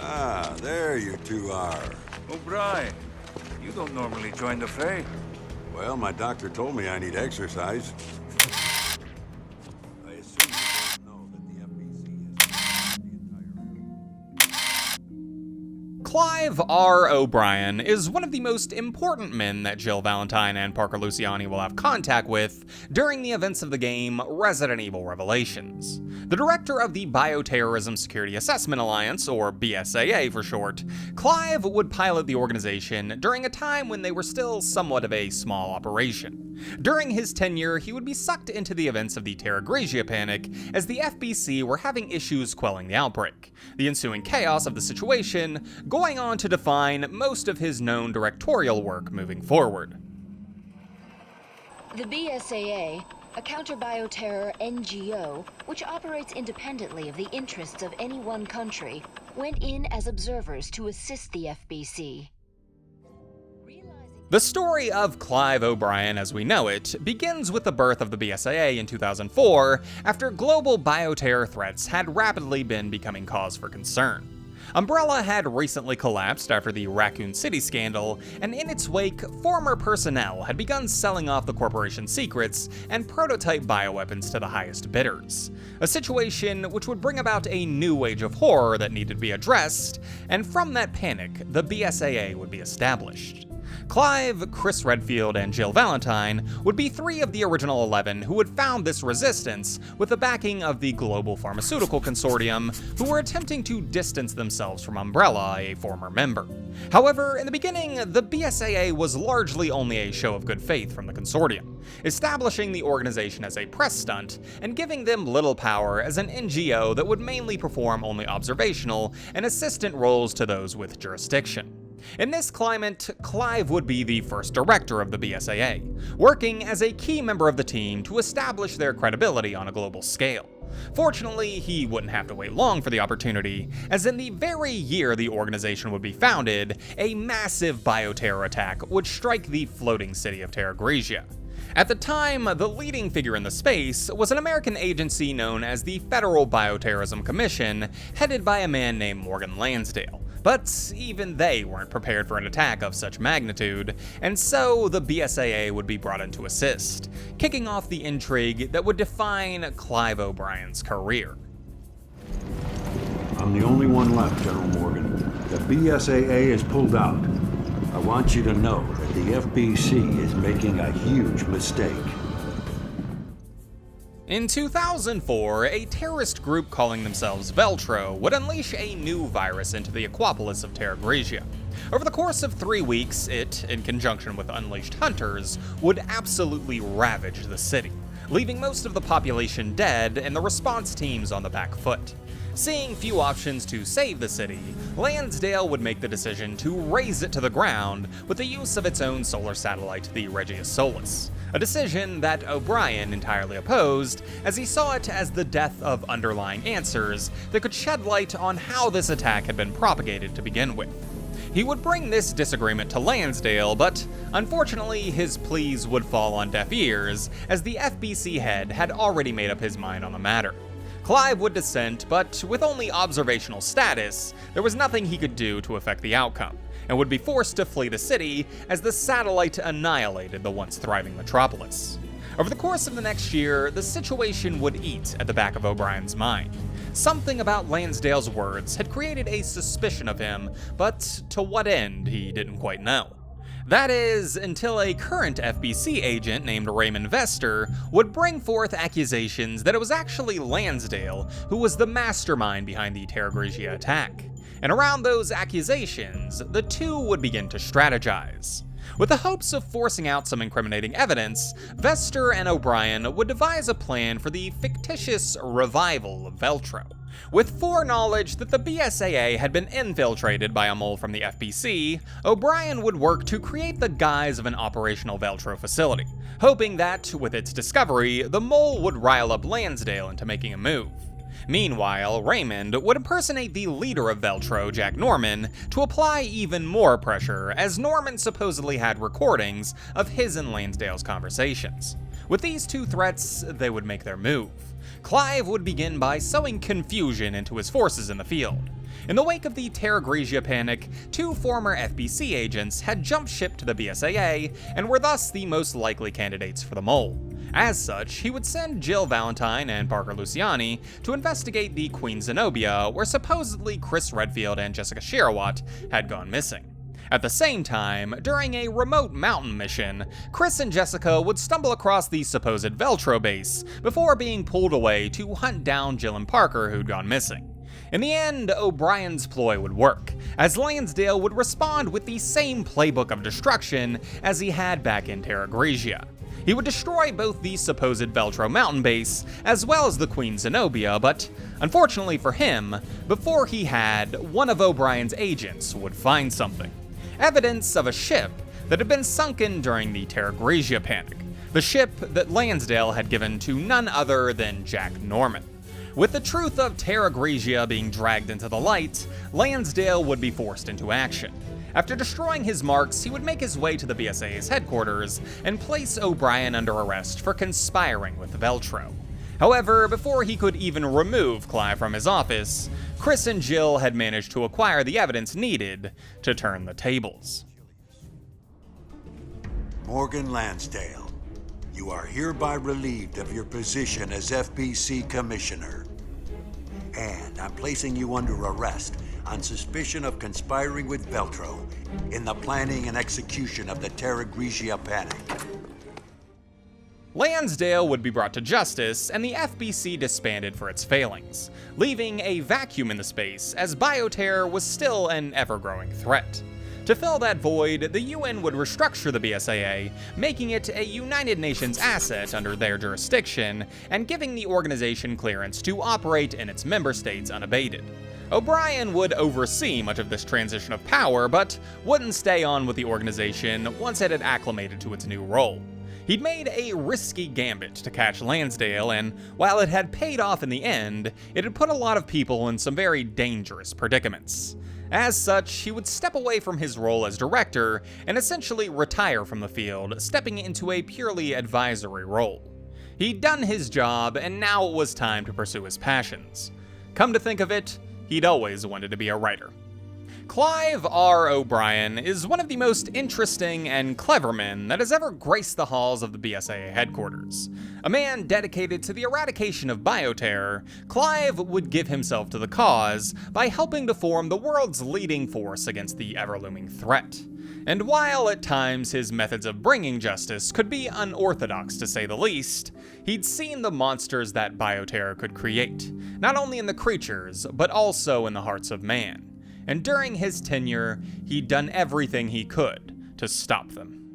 Ah, there you two are. O'Brien, you don't normally join the fray. Well, my doctor told me I need exercise. I assume you don't know that the FBC has the entire area. Clive R. O'Brien is one of the most important men that Jill Valentine and Parker Luciani will have contact with during the events of the game Resident Evil Revelations. The director of the Bioterrorism Security Assessment Alliance, or B.S.A.A. for short, Clive would pilot the organization during a time when they were still somewhat of a small operation. During his tenure, he would be sucked into the events of the Terragrigia panic as the FBC were having issues quelling the outbreak, the ensuing chaos of the situation going on to define most of his known directorial work moving forward. The B.S.A.A., a counter-bioterror NGO, which operates independently of the interests of any one country, went in as observers to assist the FBC. The story of Clive O'Brien as we know it begins with the birth of the B.S.A.A. in 2004 after global bioterror threats had rapidly been becoming cause for concern. Umbrella had recently collapsed after the Raccoon City scandal, and in its wake, former personnel had begun selling off the corporation's secrets and prototype bioweapons to the highest bidders. A situation which would bring about a new wave of horror that needed to be addressed, and from that panic, the B.S.A.A. would be established. Clive, Chris Redfield, and Jill Valentine would be 3 of the original 11 who would found this resistance with the backing of the Global Pharmaceutical Consortium, who were attempting to distance themselves from Umbrella, a former member. However, in the beginning, the B.S.A.A. was largely only a show of good faith from the consortium, establishing the organization as a press stunt and giving them little power as an NGO that would mainly perform only observational and assistant roles to those with jurisdiction. In this climate, Clive would be the first director of the B.S.A.A., working as a key member of the team to establish their credibility on a global scale. Fortunately, he wouldn't have to wait long for the opportunity, as in the very year the organization would be founded, a massive bioterror attack would strike the floating city of Terragrigia. At the time, the leading figure in the space was an American agency known as the Federal Bioterrorism Commission, headed by a man named Morgan Lansdale. But even they weren't prepared for an attack of such magnitude, and so the B.S.A.A. would be brought in to assist, kicking off the intrigue that would define Clive O'Brien's career. I'm the only one left, General Morgan. The B.S.A.A. is pulled out. I want you to know that the FBC is making a huge mistake. In 2004, a terrorist group calling themselves Veltro would unleash a new virus into the Aquapolis of Terragrigia. Over the course of 3 weeks, it, in conjunction with unleashed hunters, would absolutely ravage the city, leaving most of the population dead and the response teams on the back foot. Seeing few options to save the city, Lansdale would make the decision to raze it to the ground with the use of its own solar satellite, the Regius Solis. A decision that O'Brien entirely opposed, as he saw it as the death of underlying answers that could shed light on how this attack had been propagated to begin with. He would bring this disagreement to Lansdale, but unfortunately his pleas would fall on deaf ears, as the FBC head had already made up his mind on the matter. Clive would dissent, but with only observational status, there was nothing he could do to affect the outcome, and would be forced to flee the city as the satellite annihilated the once thriving metropolis. Over the course of the next year, the situation would eat at the back of O'Brien's mind. Something about Lansdale's words had created a suspicion of him, but to what end he didn't quite know. That is, until a current FBC agent named Raymond Vester would bring forth accusations that it was actually Lansdale who was the mastermind behind the Terragrigia attack. And around those accusations, the two would begin to strategize. With the hopes of forcing out some incriminating evidence, Vester and O'Brien would devise a plan for the fictitious revival of Veltro. With foreknowledge that the B.S.A.A. had been infiltrated by a mole from the FBC, O'Brien would work to create the guise of an operational Veltro facility, hoping that, with its discovery, the mole would rile up Lansdale into making a move. Meanwhile, Raymond would impersonate the leader of Veltro, Jack Norman, to apply even more pressure, as Norman supposedly had recordings of his and Lansdale's conversations. With these two threats, they would make their move. Clive would begin by sowing confusion into his forces in the field. In the wake of the Terragrigia panic, 2 former FBC agents had jumped ship to the B.S.A.A. and were thus the most likely candidates for the mole. As such, he would send Jill Valentine and Parker Luciani to investigate the Queen Zenobia, where supposedly Chris Redfield and Jessica Shirawat had gone missing. At the same time, during a remote mountain mission, Chris and Jessica would stumble across the supposed Veltro base before being pulled away to hunt down Jill and Parker who'd gone missing. In the end, O'Brien's ploy would work, as Lansdale would respond with the same playbook of destruction as he had back in Terragrigia. He would destroy both the supposed Veltro mountain base as well as the Queen Zenobia, but unfortunately for him, before he had, one of O'Brien's agents would find something. Evidence of a ship that had been sunken during the Terragrigia panic, the ship that Lansdale had given to none other than Jack Norman. With the truth of Terragrigia being dragged into the light, Lansdale would be forced into action. After destroying his marks, he would make his way to the B.S.A.'s headquarters and place O'Brien under arrest for conspiring with Veltro. However, before he could even remove Clive from his office, Chris and Jill had managed to acquire the evidence needed to turn the tables. Morgan Lansdale, you are hereby relieved of your position as FBC Commissioner. And I'm placing you under arrest on suspicion of conspiring with Veltro in the planning and execution of the Terragrigia panic. Lansdale would be brought to justice, and the FBC disbanded for its failings, leaving a vacuum in the space as bioterror was still an ever-growing threat. To fill that void, the UN would restructure the B.S.A.A., making it a United Nations asset under their jurisdiction, and giving the organization clearance to operate in its member states unabated. O'Brien would oversee much of this transition of power, but wouldn't stay on with the organization once it had acclimated to its new role. He'd made a risky gambit to catch Lansdale, and while it had paid off in the end, it had put a lot of people in some very dangerous predicaments. As such, he would step away from his role as director and essentially retire from the field, stepping into a purely advisory role. He'd done his job, and now it was time to pursue his passions. Come to think of it, he'd always wanted to be a writer. Clive R. O'Brien is one of the most interesting and clever men that has ever graced the halls of the B.S.A.A. headquarters. A man dedicated to the eradication of bioterror, Clive would give himself to the cause by helping to form the world's leading force against the ever-looming threat. And while at times his methods of bringing justice could be unorthodox to say the least, he'd seen the monsters that bioterror could create, not only in the creatures, but also in the hearts of man. And during his tenure, he'd done everything he could to stop them.